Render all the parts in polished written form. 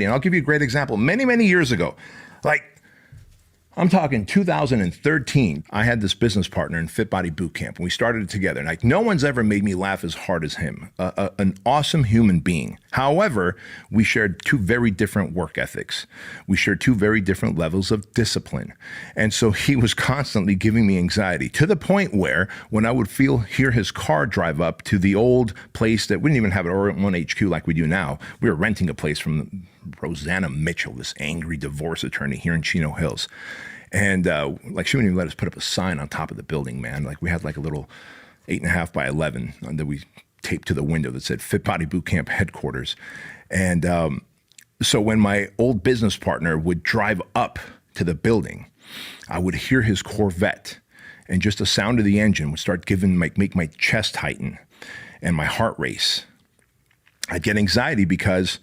And I'll give you a great example. Many, many years ago, like I'm talking 2013, I had this business partner in Fit Body Bootcamp, and we started it together. Like, no one's ever made me laugh as hard as him. An awesome human being. However, we shared two very different work ethics. We shared two very different levels of discipline. And so he was constantly giving me anxiety, to the point where when I would hear his car drive up to the old place that we didn't even have an one HQ like we do now. We were renting a place from Rosanna Mitchell, this angry divorce attorney here in Chino Hills. And like, she wouldn't even let us put up a sign on top of the building, man. Like, we had like a little 8.5 by 11 that we taped to the window that said Fit Body Bootcamp headquarters. And so when my old business partner would drive up to the building, I would hear his Corvette, and just the sound of the engine would start make my chest tighten and my heart race. I'd get anxiety because,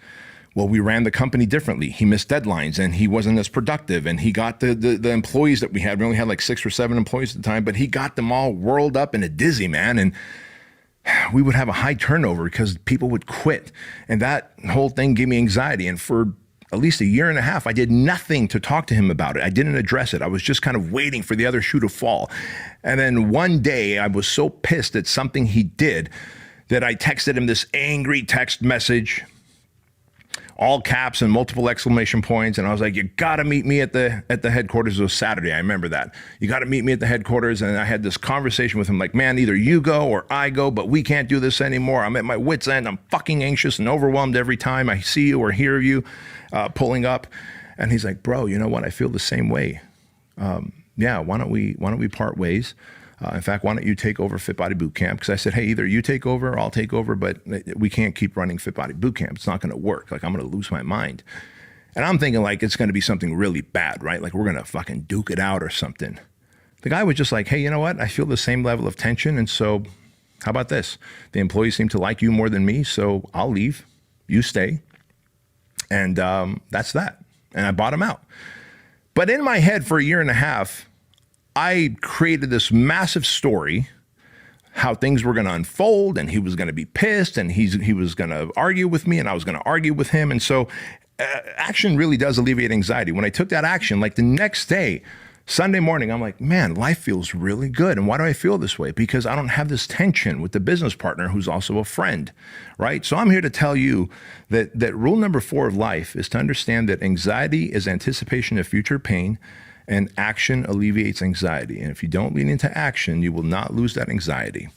well, we ran the company differently. He missed deadlines and he wasn't as productive, and he got the employees that we had. We only had like 6 or 7 employees at the time, but he got them all whirled up in a dizzy, man. And we would have a high turnover because people would quit. And that whole thing gave me anxiety. And for at least a year and a half, I did nothing to talk to him about it. I didn't address it. I was just kind of waiting for the other shoe to fall. And then one day I was so pissed at something he did that I texted him this angry text message, all caps and multiple exclamation points. And I was like, you got to meet me at the headquarters. It was Saturday. I remember that. You got to meet me at the headquarters. And I had this conversation with him like, man, either you go or I go, but we can't do this anymore. I'm at my wit's end. I'm fucking anxious and overwhelmed every time I see you or hear you pulling up. And he's like, bro, you know what? I feel the same way. Yeah, why don't we part ways? In fact, why don't you take over Fit Body Bootcamp? Because I said, hey, either you take over or I'll take over, but we can't keep running Fit Body Bootcamp. It's not going to work. Like, I'm going to lose my mind. And I'm thinking like it's going to be something really bad, right? Like, we're going to fucking duke it out or something. The guy was just like, hey, you know what? I feel the same level of tension. And so how about this? The employees seem to like you more than me, so I'll leave. You stay. And that's that. And I bought him out. But in my head for a year and a half, I created this massive story, how things were going to unfold, and he was going to be pissed, and he was going to argue with me, and I was going to argue with him. And so action really does alleviate anxiety. When I took that action, like the next day, Sunday morning, I'm like, man, life feels really good. And why do I feel this way? Because I don't have this tension with the business partner who's also a friend, right? So I'm here to tell you that rule number 4 of life is to understand that anxiety is anticipation of future pain, and action alleviates anxiety. And if you don't lean into action, you will not lose that anxiety.